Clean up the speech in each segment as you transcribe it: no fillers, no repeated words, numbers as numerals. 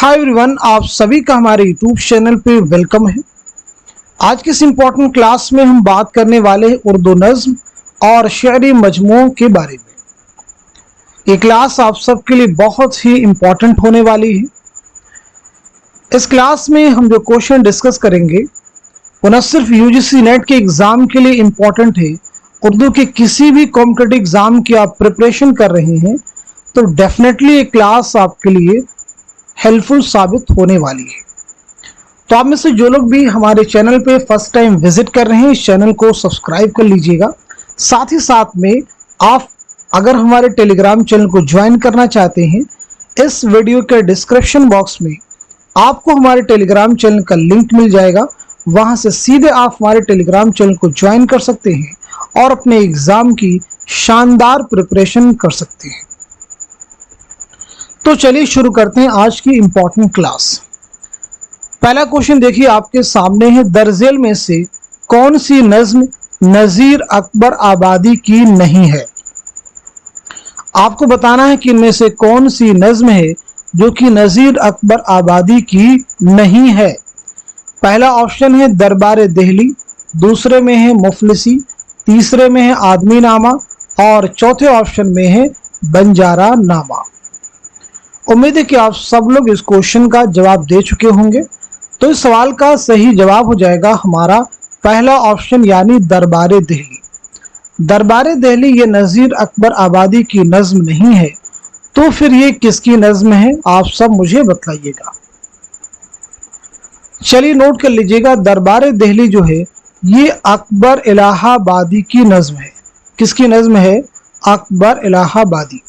Hi everyone, आप सभी का हमारे यूट्यूब चैनल पे वेलकम है। आज की इस इम्पोर्टेंट क्लास में हम बात करने वाले हैं उर्दू नज्म और शेरी मजमूओं के बारे में। ये क्लास आप सबके लिए बहुत ही इम्पोर्टेंट होने वाली है। इस क्लास में हम जो क्वेश्चन डिस्कस करेंगे वो न सिर्फ यूजीसी नेट के एग्ज़ाम के लिए इम्पोर्टेंट है, उर्दू के किसी भी कॉम्पिटिटिव एग्ज़ाम की आप प्रिपरेशन कर रहे हैं तो डेफिनेटली ये क्लास आपके लिए हेल्पफुल साबित होने वाली है। तो आप में से जो लोग भी हमारे चैनल पे फर्स्ट टाइम विजिट कर रहे हैं, इस चैनल को सब्सक्राइब कर लीजिएगा। साथ ही साथ में आप अगर हमारे टेलीग्राम चैनल को ज्वाइन करना चाहते हैं, इस वीडियो के डिस्क्रिप्शन बॉक्स में आपको हमारे टेलीग्राम चैनल का लिंक मिल जाएगा। वहां से सीधे आप हमारे टेलीग्राम चैनल को ज्वाइन कर सकते हैं और अपने एग्जाम की शानदार प्रिपरेशन कर सकते हैं। तो चलिए शुरू करते हैं आज की इंपॉर्टेंट क्लास। पहला क्वेश्चन देखिए आपके सामने है, दरजेल में से कौन सी नज्म नजीर अकबर आबादी की नहीं है। आपको बताना है कि इनमें से कौन सी नज्म है जो कि नजीर अकबर आबादी की नहीं है। पहला ऑप्शन है दरबार दिल्ली, दूसरे में है मुफलिसी, तीसरे में है आदमी नामा और चौथे ऑप्शन में है बंजारा नामा। उम्मीद है कि आप सब लोग इस क्वेश्चन का जवाब दे चुके होंगे। तो इस सवाल का सही जवाब हो जाएगा हमारा पहला ऑप्शन यानी दरबार दिल्ली। दरबार दिल्ली ये नजीर अकबर आबादी की नज्म नहीं है, तो फिर ये किसकी नज्म है आप सब मुझे बतलाइएगा। चलिए नोट कर लीजिएगा, दरबार दिल्ली जो है ये अकबर इलाहाबादी की नज्म है। किसकी नज्म है? अकबर इलाहाबादी।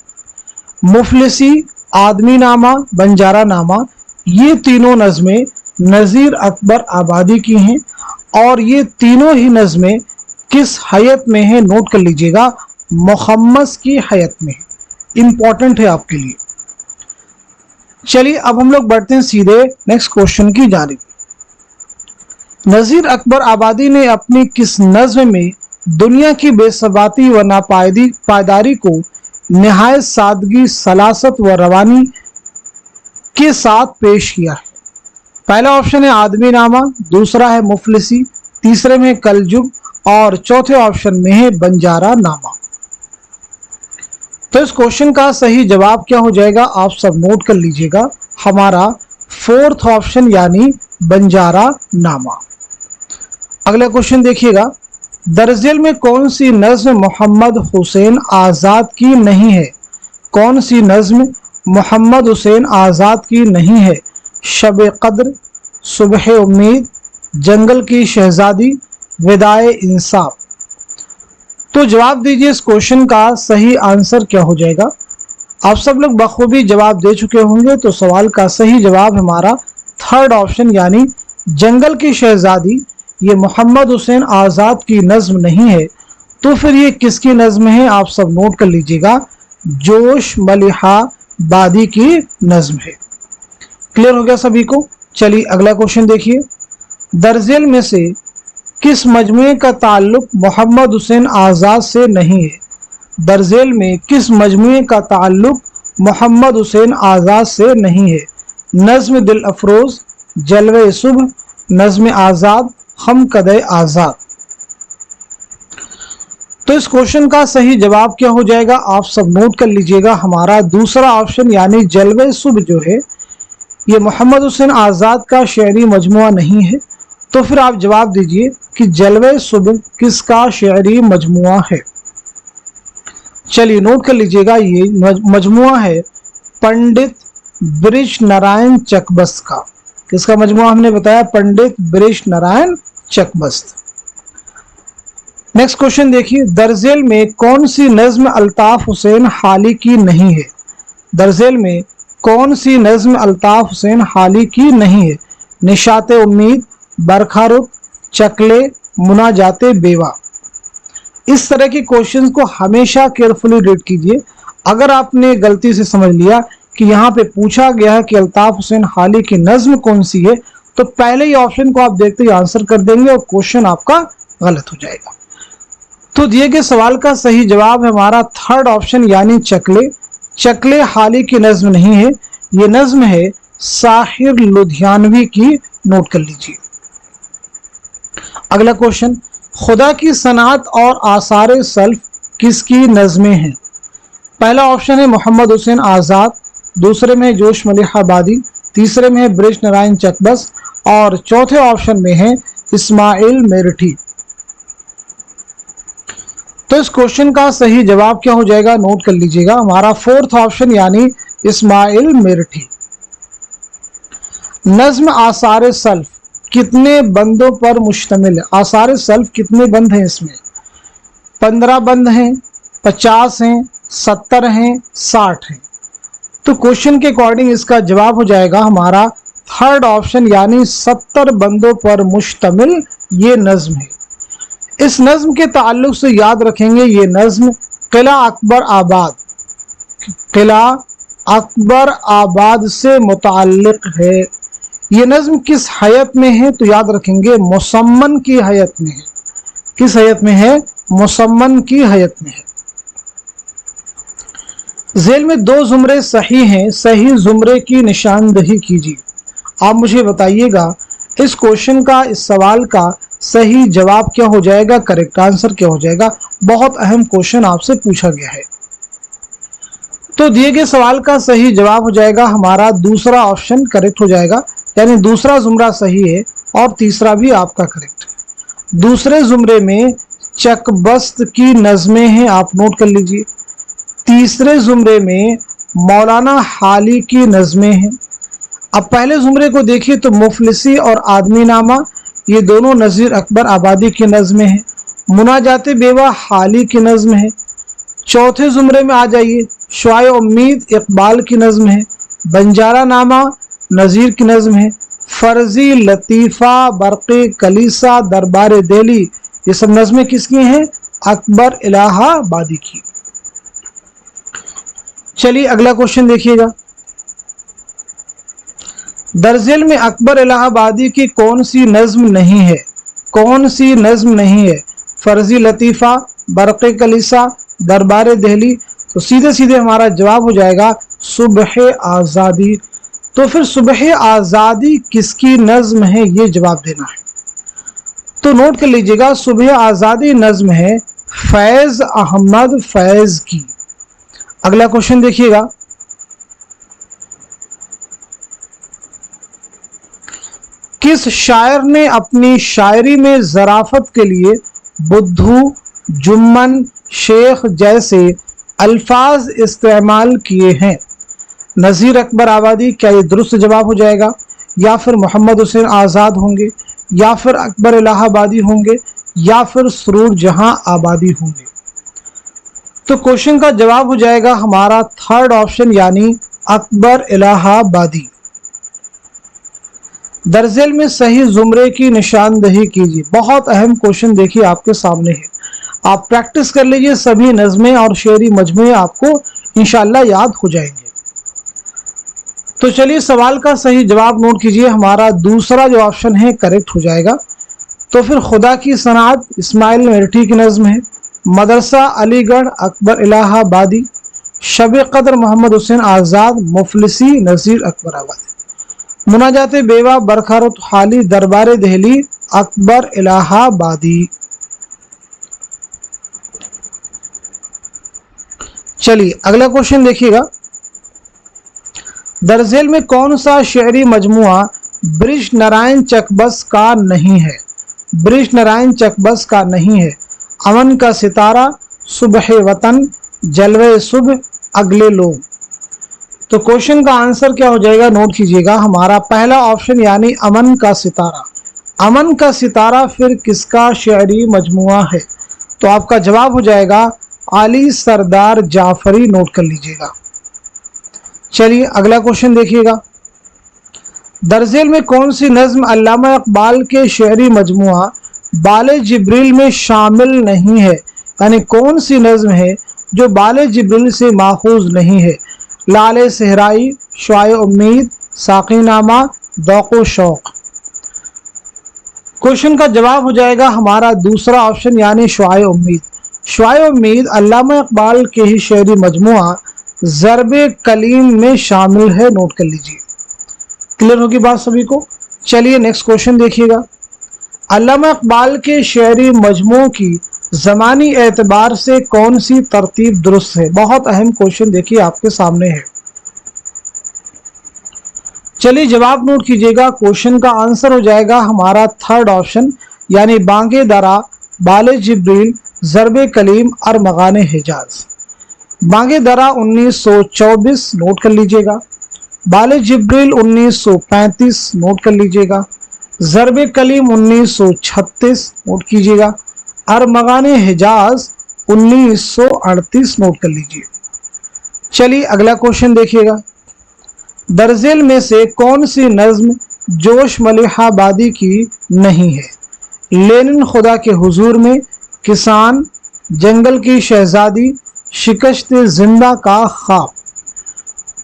मुफलिसी, आदमी नामा, बंजारा नामा, ये तीनों नज़में नज़ीर अकबर आबादी की हैं और ये तीनों ही नज़में किस हैत में है नोट कर लीजिएगा, मुहम्मद की हैत में है। इंपॉर्टेंट है आपके लिए। चलिए अब हम लोग बढ़ते हैं सीधे नेक्स्ट क्वेश्चन की जानिब। नज़ीर अकबर आबादी ने अपनी किस नज़्म में दुनिया की बेसबाती व नापायदारी को निहायत सादगी, सलासत व रवानी के साथ पेश किया है? पहला ऑप्शन है आदमी नामा, दूसरा है मुफलिसी, तीसरे में कलजुग और चौथे ऑप्शन में है बंजारा नामा। तो इस क्वेश्चन का सही जवाब क्या हो जाएगा आप सब नोट कर लीजिएगा, हमारा फोर्थ ऑप्शन यानी बंजारा नामा। अगला क्वेश्चन देखिएगा, दरजेल में कौन सी नज्म मोहम्मद हुसैन आज़ाद की नहीं है? कौन सी नज्म मोहम्मद हुसैन आज़ाद की नहीं है? शब कद्र, सुबह उम्मीद, जंगल की शहजादी, विदाए इंसाफ। तो जवाब दीजिए इस क्वेश्चन का सही आंसर क्या हो जाएगा। आप सब लोग बखूबी जवाब दे चुके होंगे, तो सवाल का सही जवाब हमारा थर्ड ऑप्शन यानी जंगल की शहजादी ये मोहम्मद हुसैन आज़ाद की नज्म नहीं है। तो फिर ये किसकी नज्म है आप सब नोट कर लीजिएगा, जोश मलिहाबादी की नज्म है। क्लियर हो गया सभी को। चलिए अगला क्वेश्चन देखिए, दरजेल में से किस मजमूए का ताल्लुक मोहम्मद हुसैन आज़ाद से नहीं है? दरजेल में किस मजमूए का ताल्लुक मोहम्मद हुसैन आज़ाद से नहीं है? नज्म दिल अफरोज, जलवे सुबह, नज्म आज़ाद, हम कदे आज़ाद। तो इस क्वेश्चन का सही जवाब क्या हो जाएगा आप सब नोट कर लीजिएगा, हमारा दूसरा ऑप्शन यानी जलवे सुबह जो है ये मोहम्मद हुसैन आज़ाद का शेरी मजमुआ नहीं है। तो फिर आप जवाब दीजिए कि जलवे सुबह किसका शेरी मजमुआ है। चलिए नोट कर लीजिएगा, ये मजमुआ है पंडित ब्रिज नारायण चकबस्त का। किसका मजमुआ हमने बताया? पंडित ब्रिज नारायण चकबस्त। नेक्स्ट क्वेश्चन देखिए, दरजेल में कौन सी नज्म अल्ताफ हुसैन हाली की नहीं है? दरजेल में कौन सी नज्म अल्ताफ हुसैन हाली की नहीं है? निशाते उम्मीद, बरखा रुत, चकले, मुनाजाते बेवा। इस तरह के क्वेश्चंस को हमेशा केयरफुली रीड कीजिए। अगर आपने गलती से समझ लिया कि यहाँ पे पूछा गया है कि अल्ताफ हुसैन हाली की नज्म कौन सी है, तो पहले ही ऑप्शन को आप देखते ही आंसर कर देंगे और क्वेश्चन आपका गलत हो जाएगा। तो दिए गए सवाल का सही जवाब है हमारा थर्ड ऑप्शन यानी चकले। चकले हाली की नज्म नहीं है, ये नज्म है साहिर लुधियानवी की नोट कर लीजिए। अगला क्वेश्चन, खुदा की सनात और आसार सल्फ किसकी नज़में हैं? पहला ऑप्शन है मोहम्मद हुसैन आज़ाद, दूसरे में जोश मलिह आबादी, तीसरे में है ब्रिज नारायण चकबस और चौथे ऑप्शन में है इस्माइल मेरठी। तो इस क्वेश्चन का सही जवाब क्या हो जाएगा, नोट कर लीजिएगा, हमारा फोर्थ ऑप्शन यानी इस्माइल मेरठी। नज्म आसार सल्फ कितने बंदों पर मुश्तमिल है? आसार सल्फ कितने बंद हैं इसमें? 15 बंद हैं, 50 हैं, 70 हैं, 60 हैं। तो क्वेश्चन के अकॉर्डिंग इसका जवाब हो जाएगा हमारा थर्ड ऑप्शन यानी 70 बंदों पर मुश्तमिल ये नज्म है। इस नज्म के ताल्लुक से याद रखेंगे ये नज्म किला अकबर आबाद, किला अकबर आबाद से मुताल्लिक है। ये नज्म किस हयत में है? तो याद रखेंगे मुसम्मन की हयत में है। किस हयत में है? मुसम्मन की हयत में है। झेल में 2 जुमरे सही हैं, सही जुमरे की निशानदही कीजिए। आप मुझे बताइएगा इस क्वेश्चन का, इस सवाल का सही जवाब क्या हो जाएगा, करेक्ट आंसर क्या हो जाएगा। बहुत अहम क्वेश्चन आपसे पूछा गया है। तो दिए गए सवाल का सही जवाब हो जाएगा हमारा दूसरा ऑप्शन करेक्ट हो जाएगा, यानी दूसरा जुमरा सही है और तीसरा भी आपका करेक्ट है। दूसरे जुमरे में चकबस्त की नज़में हैं, आप नोट कर लीजिए। तीसरे जुमरे में मौलाना हाली की नज़में हैं। अब पहले जुमरे को देखिए तो मुफलिसी और आदमी नामा ये दोनों नज़ीर अकबर आबादी की नज़में हैं। मुनाजाते बेवा हाली की नज़म है। चौथे जुमरे में आ जाइए, शुआए उम्मीद इकबाल की नज़म है। बंजारा नामा नज़ीर की नज़म है। फर्जी लतीफ़ा बरक़े कलीसा दरबार दिल्ली ये सब नज़में किसकी हैं? अकबर इलाहाबादी की। चलिए अगला क्वेश्चन देखिएगा। दर्जेल में अकबर इलाहाबादी की कौन सी नज़्म नहीं है? कौन सी नज़्म नहीं है? फर्जी लतीफ़ा, बरक़े कलीसा, दरबार दिल्ली। तो सीधे सीधे हमारा जवाब हो जाएगा सुबह आज़ादी। तो फिर सुबह आज़ादी किसकी नज़्म है, ये जवाब देना है। तो नोट कर लीजिएगा, सुबह आज़ादी नज़्म है फैज़ अहमद फैज़ की। अगला क्वेश्चन देखिएगा। किस शायर ने अपनी शायरी में ज़राफ़त के लिए बुद्धू, जुम्मन, शेख जैसे अल्फाज इस्तेमाल किए हैं? नज़ीर अकबर आबादी, क्या ये दुरुस्त जवाब हो जाएगा? या फिर मोहम्मद हुसैन आज़ाद होंगे, या फिर अकबर इलाहाबादी होंगे, या फिर सुरूर जहां आबादी होंगे? तो क्वेश्चन का जवाब हो जाएगा हमारा थर्ड ऑप्शन यानी अकबर इलाहाबादी। दर्जेल में सही जुमरे की निशानदही कीजिए। बहुत अहम क्वेश्चन देखिए आपके सामने है, आप प्रैक्टिस कर लीजिए, सभी नज़में और शेरी मजमूए आपको इंशाल्लाह याद हो जाएंगे। तो चलिए सवाल का सही जवाब नोट कीजिए, हमारा दूसरा जो ऑप्शन है करेक्ट हो जाएगा। तो फिर खुदा की सनात इस्माइल मेरठी की नज़्म है। मदरसा अलीगढ़ अकबर इलाहाबादी। शब कदर मोहम्मद हुसैन आज़ाद, मुफलिसी नज़ीर अकबर आबादी। मुनाजाते बेवा बरखारत हाली दरबार दिल्ली अकबर इलाहाबादी। चलिए अगला क्वेश्चन देखिएगा। दर्जेल में कौन सा शेरी मजमुआ ब्रिज नारायण चकबस का नहीं है? ब्रिज नारायण चकबस का नहीं है। अमन का सितारा, सुबह वतन, जलवे सुबह, अगले लोग। तो क्वेश्चन का आंसर क्या हो जाएगा, नोट कीजिएगा, हमारा पहला ऑप्शन यानी अमन का सितारा। अमन का सितारा फिर किसका शेरी मजमुआ है? तो आपका जवाब हो जाएगा आली सरदार जाफरी, नोट कर लीजिएगा। चलिए अगला क्वेश्चन देखिएगा। दर्जेल में कौन सी नज्म अल्लामा इकबाल के शेरी मजमुआ बाले जिब्रील में शामिल नहीं है? यानी कौन सी नज्म है जो बाले जिब्रील से माखूज नहीं है? लाले सहराई, शुआए उम्मीद, साकीनामा, दौको शौक। क्वेश्चन का जवाब हो जाएगा हमारा दूसरा ऑप्शन यानी शुआए उम्मीद। शुआए उम्मीद अल्लामा इकबाल के ही शेरी मजमुआ ज़रबे कलीम में शामिल है, नोट कर लीजिए। क्लियर होगी बात सभी को। चलिए नेक्स्ट क्वेश्चन देखिएगा। अल्लामा इकबाल के शेरी मजमू की ज़मानी एतबार से कौन सी तरतीब दुरुस्त है? बहुत अहम क्वेश्चन देखिए आपके सामने है। चलिए जवाब नोट कीजिएगा। क्वेश्चन का आंसर हो जाएगा हमारा थर्ड ऑप्शन, यानी बांगे दरा, बाले जिब्रील, ज़रबे कलीम और मगाने हिजाज। बांगे दरा 1924 नोट कर लीजिएगा, बाले जिब्रील 1935 नोट कर लीजिएगा, ज़रबे कलीम 1936 नोट कीजिएगा और मगाने हिजाज 1938 नोट कर लीजिए। चलिए अगला क्वेश्चन देखिएगा। दरजेल में से कौन सी नज्म जोश मलिहाबादी की नहीं है? लेनिन खुदा के हुजूर में, किसान, जंगल की शहजादी, शिकस्त जिंदा का ख्वाब।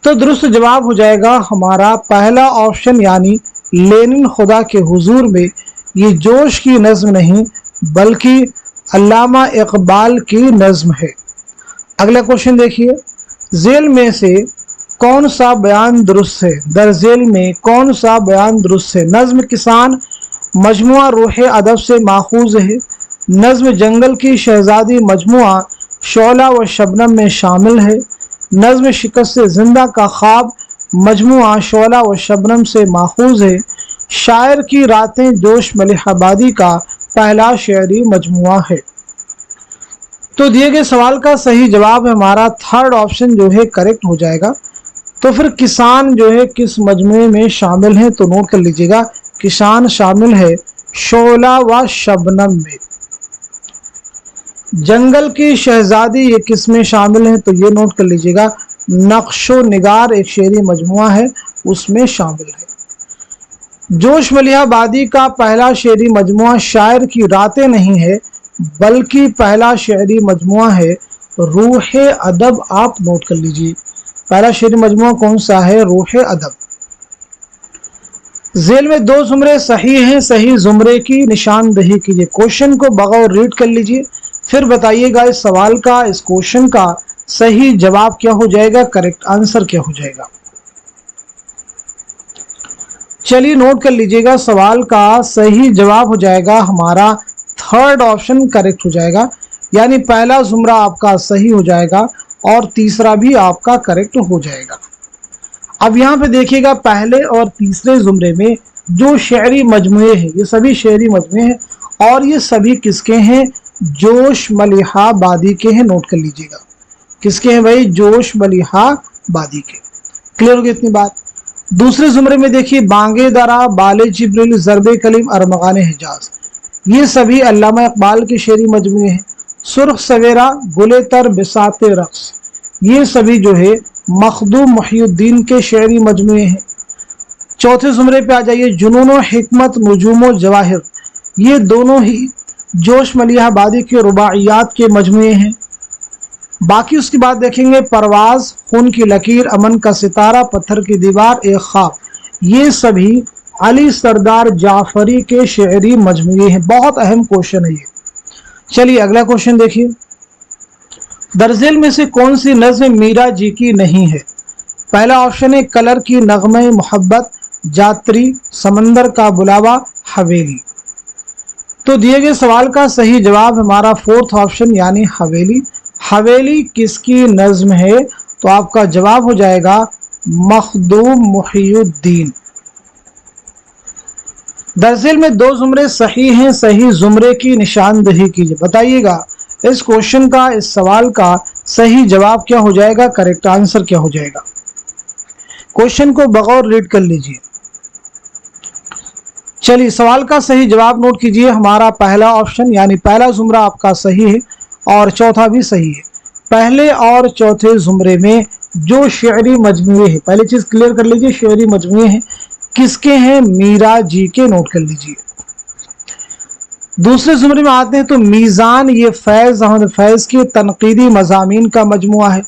तो दुरुस्त जवाब हो जाएगा हमारा पहला ऑप्शन, यानी लेनिन खुदा के हुजूर में। ये जोश की नज्म नहीं बल्कि अल्लामा इकबाल की नज्म है। अगला क्वेश्चन देखिए। जेल में से कौन सा बयान दुरुस्त है? दरजेल में कौन सा बयान दुरुस्त है? नज्म किसान मजमुआ रूह अदब से माखूज है, नज्म जंगल की शहजादी मजमुआ शोला व शबनम में शामिल है, नज्म शिकस्त जिंदा का ख्वाब मजमुआ शोला व शबनम से माखूज है, शायर की रातें जोश मलिहाबादी का पहला शेरी मजमुआ है। तो दिए गए सवाल का सही जवाब है हमारा थर्ड ऑप्शन जो है करेक्ट हो जाएगा। तो फिर किसान जो है किस मजमुए में शामिल है? तो नोट कर लीजिएगा, किसान शामिल है शोला व शबनम में। जंगल की शहजादी ये किस में शामिल है? तो ये नोट कर लीजिएगा, नक्शो निगार एक शेरी मजमुआ है उसमें शामिल है। जोश मलिहाबादी का पहला शेरी मजमुआ शायर की रातें नहीं है बल्कि पहला शेरी मजमुआ है रूह अदब। आप नोट कर लीजिए, पहला शेरी मजमुआ कौन सा है? रूह अदब। जेल में दो जुमरे सही हैं, सही जुमरे की निशानदही कीजिए। क्वेश्चन को बगौर रीड कर लीजिए, फिर बताइएगा इस सवाल का, इस क्वेश्चन का सही जवाब क्या हो जाएगा, करेक्ट आंसर क्या हो जाएगा। चलिए नोट कर लीजिएगा, सवाल का सही जवाब हो जाएगा हमारा थर्ड ऑप्शन करेक्ट हो जाएगा, यानी पहला जुमरा आपका सही हो जाएगा और तीसरा भी आपका करेक्ट हो जाएगा। अब यहाँ पे देखिएगा, पहले और तीसरे जुमरे में जो शेरी मजमुए हैं ये सभी शेरी मजमुए हैं और ये सभी किसके हैं? जोश मलिहाबादी के हैं। नोट कर लीजिएगा, किसके हैं भाई? जोश मलिहाबादी के। क्लियर हो गई इतनी बात। दूसरे जुमरे में देखिए, बांगे दरा, बाले जिब्रील, ज़रबे कलीम और मगाने हिजाज, ये सभी अल्लामा इकबाल के शेरी मजमुए हैं। सुर्ख सवेरा, गुले तर, बिसाते रक्स, ये सभी जो है मखदूम मुहियुद्दीन के शेरी मजमुए हैं। चौथे जुमरे पे आ जाइए, जुनून हिकमत, नुजूम जवाहिर, ये दोनों ही जोश मलिहाबादी के रुबाइयात के मजमुए हैं। बाकी उसके बाद देखेंगे, परवाज, खून की लकीर, अमन का सितारा, पत्थर की दीवार, एक ख्वाब, ये सभी अली सरदार जाफरी के शेरी मजमुए हैं। बहुत अहम क्वेश्चन है ये। चलिए अगला क्वेश्चन देखिए। दरजेल में से कौन सी नज्म मीरा जी की नहीं है? पहला ऑप्शन है कलर की नगमे मोहब्बत, जात्री, समंदर का बुलावा, हवेली। तो दिए गए सवाल का सही जवाब हमारा फोर्थ ऑप्शन, यानी हवेली। हवेली किसकी नज्म है? तो आपका जवाब हो जाएगा मखदूम मुहियुद्दीन। दरजेल में दो जुमरे सही हैं, सही जुमरे की निशानदही कीजिए। बताइएगा इस क्वेश्चन का, इस सवाल का सही जवाब क्या हो जाएगा, करेक्ट आंसर क्या हो जाएगा। क्वेश्चन को बगौर रीड कर लीजिए। चलिए सवाल का सही जवाब नोट कीजिए, हमारा पहला ऑप्शन यानी पहला जुमरा आपका सही है और चौथा भी सही है। पहले और चौथे जुमरे में जो शेरी मजमुए हैं, पहली चीज क्लियर कर लीजिए, शेरी मजमुए हैं किसके हैं? मीरा जी के। नोट कर लीजिए। दूसरे जुमरे में आते हैं तो मीज़ान, ये फैज़ अहमद फैज़ के तनकीदी मज़ामीन का मजमुआ है।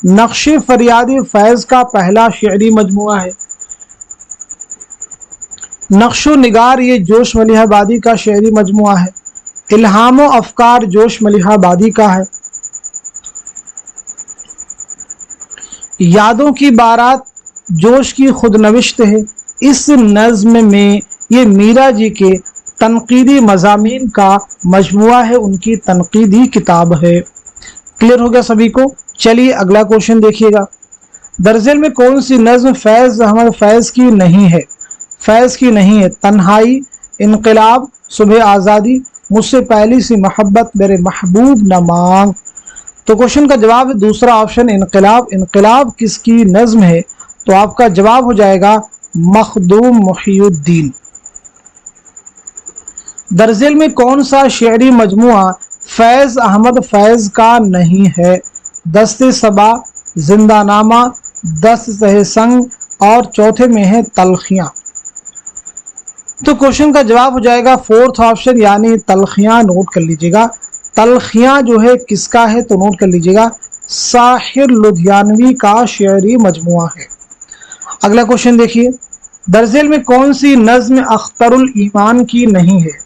नक्शे फरियादी फैज़ का पहला शेरी मजमुआ है। नक्शो निगार, ये जोश मलिहाबादी का शेरी मजमुआ है। इल्हामो अफकार जोश मलिहाबादी का है। यादों की बारात जोश की खुद नविश्त है। اس نظم میں یہ میرا جی کے تنقیدی مضامین کا مجموعہ ہے، ان کی تنقیدی کتاب ہے۔ کلیئر ہو گیا سبھی کو؟ چلیے اگلا کوشچن دیکھیے گا، درجل میں کون سی نظم فیض احمد فیض کی نہیں ہے؟ فیض کی نہیں ہے، تنہائی، انقلاب، صبح آزادی، مجھ سے پہلی سی محبت، میرے محبوب نہ مانگ۔ تو کوشچن کا جواب ہے دوسرا آپشن انقلاب۔ انقلاب کس کی نظم ہے؟ تو آپ کا جواب ہو جائے گا مخدوم محی الدین۔ درجل میں کون سا شعری مجموعہ فیض احمد فیض کا نہیں ہے؟ دست صبا، زندہ نامہ، دست تہ سنگ اور چوتھے میں ہے تلخیاں۔ تو کوشچن کا جواب ہو جائے گا فورتھ آپشن یعنی تلخیاں۔ نوٹ کر لیجیے گا تلخیاں جو ہے کس کا ہے، تو نوٹ کر لیجیے گا ساحر لدھیانوی کا شعری مجموعہ ہے۔ اگلا کوشچن دیکھیے، درجل میں کون سی نظم اختر الایمان کی نہیں ہے؟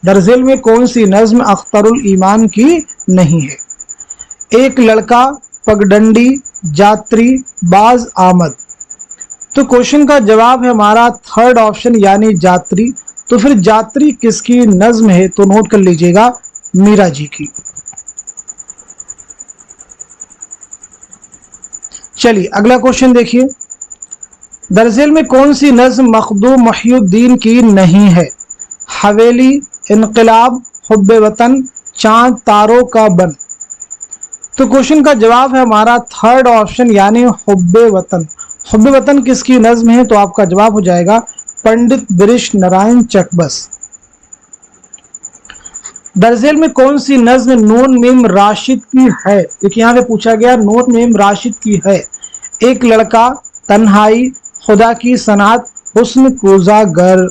درجل میں کون سی نظم اختر الایمان کی نہیں ہے؟ ایک لڑکا، پگڈنڈی، جاتری، باز آمد۔ تو کوشچن کا جواب ہے ہمارا تھرڈ آپشن یعنی جاتری۔ تو پھر جاتری کس کی نظم ہے؟ تو نوٹ کر لیجیے گا میرا جی کی۔ چلیے اگلا کوشچن دیکھیے، درجل میں کون سی نظم مخدوم محی الدین کی نہیں ہے؟ حویلی، انقلاب، حب وطن، چاند تاروں کا بن۔ تو کوشچن کا جواب ہے ہمارا تھرڈ آپشن یعنی حب وطن۔ حب وطن کس کی نظم ہے؟ تو آپ کا جواب ہو جائے گا پنڈت برش نارائن چکبس۔ درجل میں کون سی نظم نون میم راشد کی ہے؟ دیکھیے یہاں پہ پوچھا گیا نون میم راشد کی ہے۔ ایک لڑکا، تنہائی، خدا کی صنعت، حسن کوزہ گر۔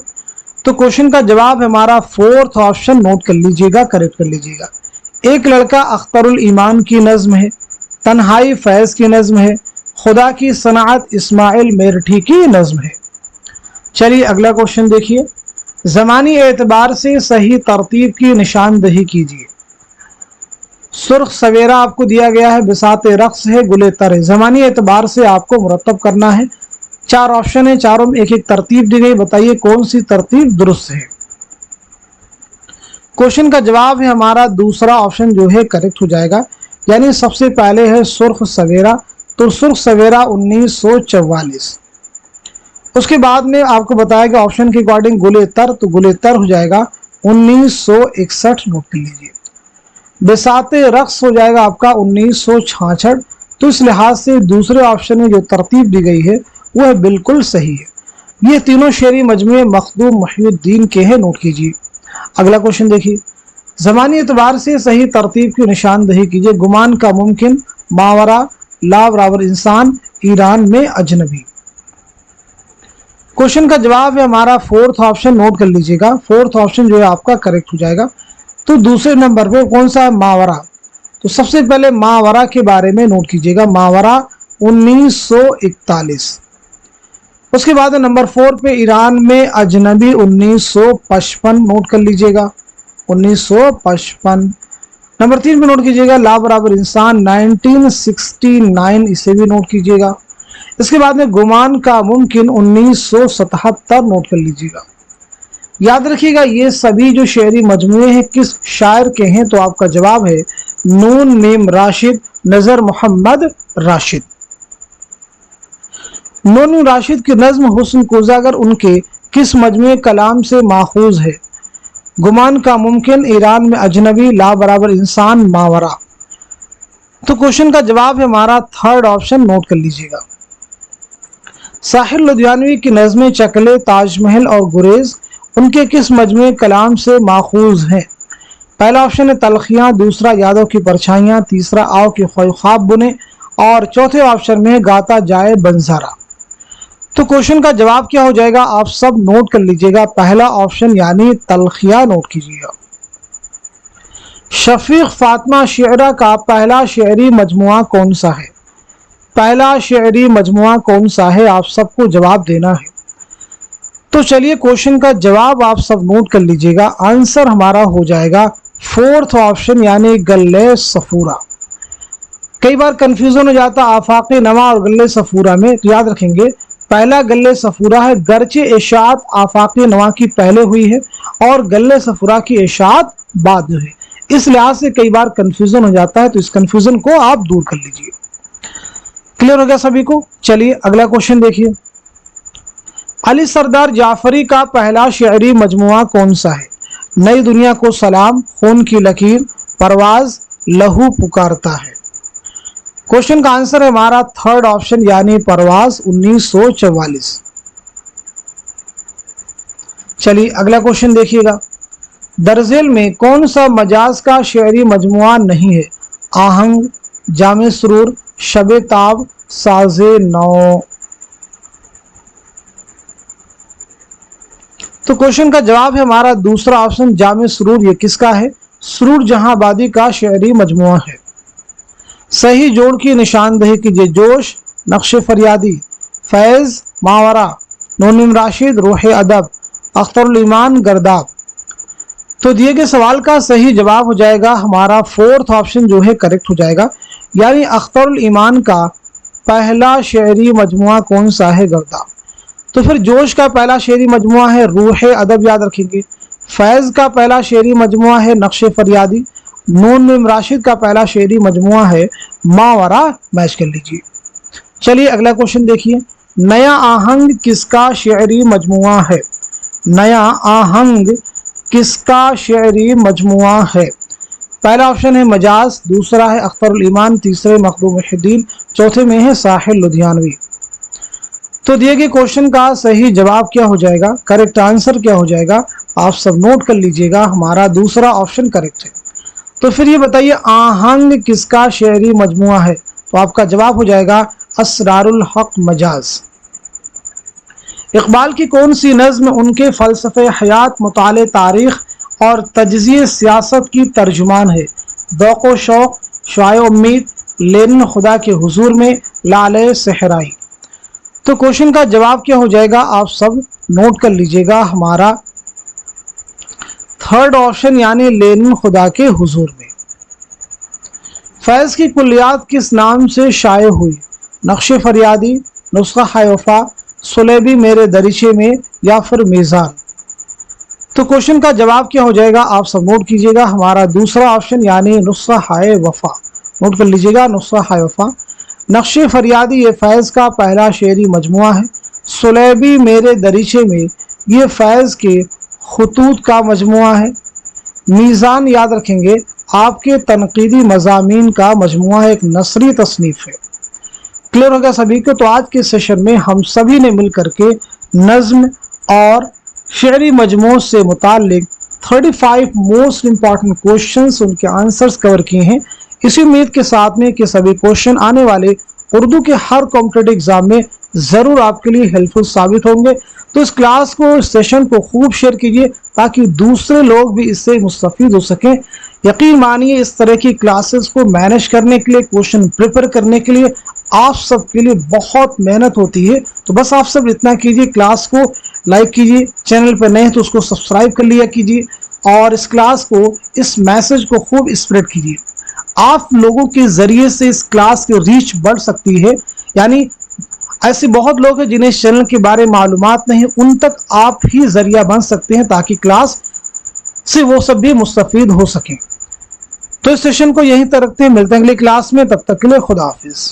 تو کوشچن کا جواب ہے ہمارا فورتھ آپشن، نوٹ کر لیجیے گا، کریکٹ کر لیجیے گا۔ ایک لڑکا اختر الایمان کی نظم ہے، تنہائی فیض کی نظم ہے، خدا کی صنعت اسماعیل میرٹھی کی نظم ہے۔ چلیے اگلا کوشچن دیکھیے، زمانی اعتبار سے صحیح ترتیب کی نشاندہی کیجیے۔ سرخ سویرا آپ کو دیا گیا ہے، بساط رقص ہے، گل تر ہے۔ زمانی اعتبار سے آپ کو مرتب کرنا ہے، چار آپشن ہیں، چاروں میں ایک ایک ترتیب دی گئی، بتائیے کون سی ترتیب درست ہے۔ کوشچن کا جواب ہے ہمارا دوسرا آپشن جو ہے کریکٹ ہو جائے گا، یعنی سب سے پہلے ہے سرخ سویرا۔ تو سرخ سویرا 1944۔ اس کے بعد میں آپ کو بتایا گیا آپشن کے اکارڈنگ گل تر، تو گل تر ہو جائے گا 1961، نوٹ کر لیجیے۔ بساط رقص ہو جائے گا آپ کا 1966۔ تو اس لحاظ سے دوسرے آپشن میں جو ترتیب دی گئی ہے وہ بالکل صحیح ہے۔ یہ تینوں شعری مجموعے مخدوم محی الدین کے ہیں، نوٹ کیجیے۔ اگلا کوشچن دیکھیے، زمانی اعتبار سے صحیح ترتیب کی نشاندہی کیجیے۔ گمان کا ممکن، ماورا، لا برابر انسان، ایران میں اجنبی۔ کوشچن کا جواب ہے ہمارا فورتھ آپشن، نوٹ کر لیجیے گا، فورتھ آپشن جو ہے آپ کا کریکٹ ہو جائے گا۔ تو دوسرے نمبر پہ کون سا ہے؟ ماورا۔ تو سب سے پہلے ماورا کے بارے میں نوٹ کیجیے گا، ماورا 1941۔ اس کے بعد نمبر 4 پہ ایران میں اجنبی 1955، نوٹ کر لیجیے گا 1955۔ نمبر 3 پہ نوٹ کیجیے گا لا برابر انسان 1969، اسے بھی نوٹ کیجیے گا۔ اس کے بعد میں گمان کا ممکن 1977، نوٹ کر لیجیے گا۔ یاد رکھیے گا یہ سبھی جو شعری مجموعے ہیں کس شاعر کے ہیں؟ تو آپ کا جواب ہے نون میم راشد، نظر محمد راشد۔ نون میم راشد کی نظم حسن کوزاگر ان کے کس مجموعے کلام سے ماخوذ ہے؟ گمان کا ممکن، ایران میں اجنبی، لا برابر انسان، ماورا۔ تو کوشچن کا جواب ہے ہمارا تھرڈ آپشن، نوٹ کر لیجیے گا۔ ساحر لدھیانوی کی نظمیں چکلے، تاج محل اور گریز ان کے کس مجموعے کلام سے ماخوذ ہیں؟ پہلا آپشن ہے تلخیاں، دوسرا یادوں کی پرچھائیاں، تیسرا آؤ کے خواب بنے اور چوتھے آپشن میں گاتا جائے بنظارہ۔ تو کوشچن کا جواب کیا ہو جائے گا؟ آپ سب نوٹ کر لیجیے گا، پہلا آپشن یعنی تلخیاں، نوٹ کیجیے گا۔ شفیق فاطمہ شعرا کا پہلا شعری مجموعہ کون سا ہے؟ پہلا شعری مجموعہ کون سا ہے؟ آپ سب کو جواب دینا ہے۔ تو چلیے کوشچن کا جواب آپ سب نوٹ کر لیجیے گا، آنسر ہمارا ہو جائے گا فورتھ آپشن یعنی گلے صفورہ۔ کئی بار کنفیوژن ہو جاتا آفاق نما اور گلے صفورہ میں، تو یاد رکھیں گے पहला गल्ले सफूरा है, गरचे इशात आफाकी नवा की पहले हुई है और गल्ले सफूरा की इशात बाद में है। इस लिहाज से कई बार कंफ्यूजन हो जाता है, तो इस कंफ्यूजन को आप दूर कर लीजिए। क्लियर हो गया सभी को? चलिए अगला क्वेश्चन देखिए। अली सरदार जाफरी का पहला शेरी मजमुआ कौन सा है? नई दुनिया को सलाम, खून की लकीर, परवाज, लहू पुकारता है। क्वेश्चन का आंसर है हमारा थर्ड ऑप्शन यानी परवाज 1944। चलिए अगला क्वेश्चन देखिएगा। दरजेल में कौन सा मजाज का शेरी मजमुआ नहीं है? आहंग, जामे सुरूर, शबे ताब, साजे नौ। तो क्वेश्चन का जवाब है हमारा दूसरा ऑप्शन जामे सुरूर। ये किसका है? सुरूर जहांबादी का शेरी मजमुआ है। सही जोड़ की निशानदेही कीजिए। जोश, नक्श फरियादी, फैज, मावरा, नूनिम राशिद, रूह अदब, अख्तरुल ईमान, गर्दाब। तो दिए गए सवाल का सही जवाब हो जाएगा हमारा फोर्थ ऑप्शन जो है करेक्ट हो जाएगा, यानी अख्तरुल ईमान का पहला शेरी मजमुआ कौन सा है? गर्दाब। तो फिर जोश का पहला शेरी मजमुआ है रूह अदब, याद रखेंगे। फैज का पहला शेरी मजमुआ है नक्श फरियादी। नून राशिद का पहला शेरी मजमुआ है मावरा। मैच कर लीजिए। चलिए अगला क्वेश्चन देखिए। नया आहंग किसका शेरी मजमुआ है? नया आहंग किसका शेरी मजमुआ है? पहला ऑप्शन है मजाज, दूसरा है अख्तरुल ईमान, तीसरे मखदूम मुहिद्दीन, चौथे में है साहिल लुधियानवी। तो दिए गए क्वेश्चन का सही जवाब क्या हो जाएगा? करेक्ट आंसर क्या हो जाएगा? आप सब नोट कर लीजिएगा, हमारा दूसरा ऑप्शन करेक्ट है। तो फिर ये बताइए आहंग किसका शेरी मजमुआ है? तो आपका जवाब हो जाएगा असरारुल हक मजाज। इकबाल की कौन सी नज्म उनके फलसफे हयात, मुताले तारीख और तज्ज़िये सियासत की तर्जुमान है? ज़ौक़ शौक़, शुआए उम्मीद, लेन खुदा के हुजूर में, लाले सहराई। तो क्वेश्चन का जवाब क्या हो जाएगा? आप सब नोट कर लीजिएगा, हमारा थर्ड ऑप्शन यानी लेन खुदा के हुजूर में। फैज की कुल्लियात किस नाम से शाये हुई? नक्श फरियादी, नुस्खा हायफा, सुलेबी मेरे दरीचे में, या फिर मीज़ान। तो क्वेश्चन का जवाब क्या हो जाएगा? आप सब नोट कीजिएगा, हमारा दूसरा ऑप्शन यानी नुस्खा हाय वफा। नोट कर लीजिएगा, नुस्खा हाय वफा। नक्श फरियादी ये फैज़ का पहला शेरी मजमुआ है। सुलेबी मेरे दरीचे में ये फैज़ के खुतूत का मजमुआ है। मीज़ान याद रखेंगे आपके तनकीदी मज़ामीन का मजमुआ एक नसरी तसनीफ़ है। क्लियर हो गया सभी को? तो आज के सेशन में हम सभी ने मिल करके नज़्म और शेरी मजमू से मुताल्लिक 35 मोस्ट इम्पॉर्टेंट क्वेश्चंस, उनके आंसर्स कवर किए हैं। इसी उम्मीद के साथ में कि सभी क्वेश्चन आने वाले उर्दू के हर कॉम्पिटिटिव एग्जाम में ज़रूर आपके लिए हेल्पफुल साबित होंगे। तो इस क्लास को, इस सेशन को खूब शेयर कीजिए ताकि दूसरे लोग भी इससे मुस्तफ़ीद हो सकें। यकीन मानिए इस तरह की क्लासेस को मैनेज करने के लिए, क्वेश्चन प्रिपेयर करने के लिए आप सब के लिए बहुत मेहनत होती है। तो बस आप सब इतना कीजिए, क्लास को लाइक कीजिए, चैनल पर नए हैं तो उसको सब्सक्राइब कर लिया कीजिए और इस क्लास को, इस मैसेज को खूब स्प्रेड कीजिए। आप लोगों के ज़रिए से इस क्लास की रीच बढ़ सकती है, यानी ऐसे बहुत लोग हैं जिन्हें इस चैनल के बारे में मालूमात नहीं, उन तक आप ही जरिया बन सकते हैं ताकि क्लास से वो सब भी मुस्तफ़ीद हो सकें। तो इस सेशन को यहीं तक रखते हैं, मिलते हैं अगली क्लास में, तब तक के लिए खुदा हाफिज़।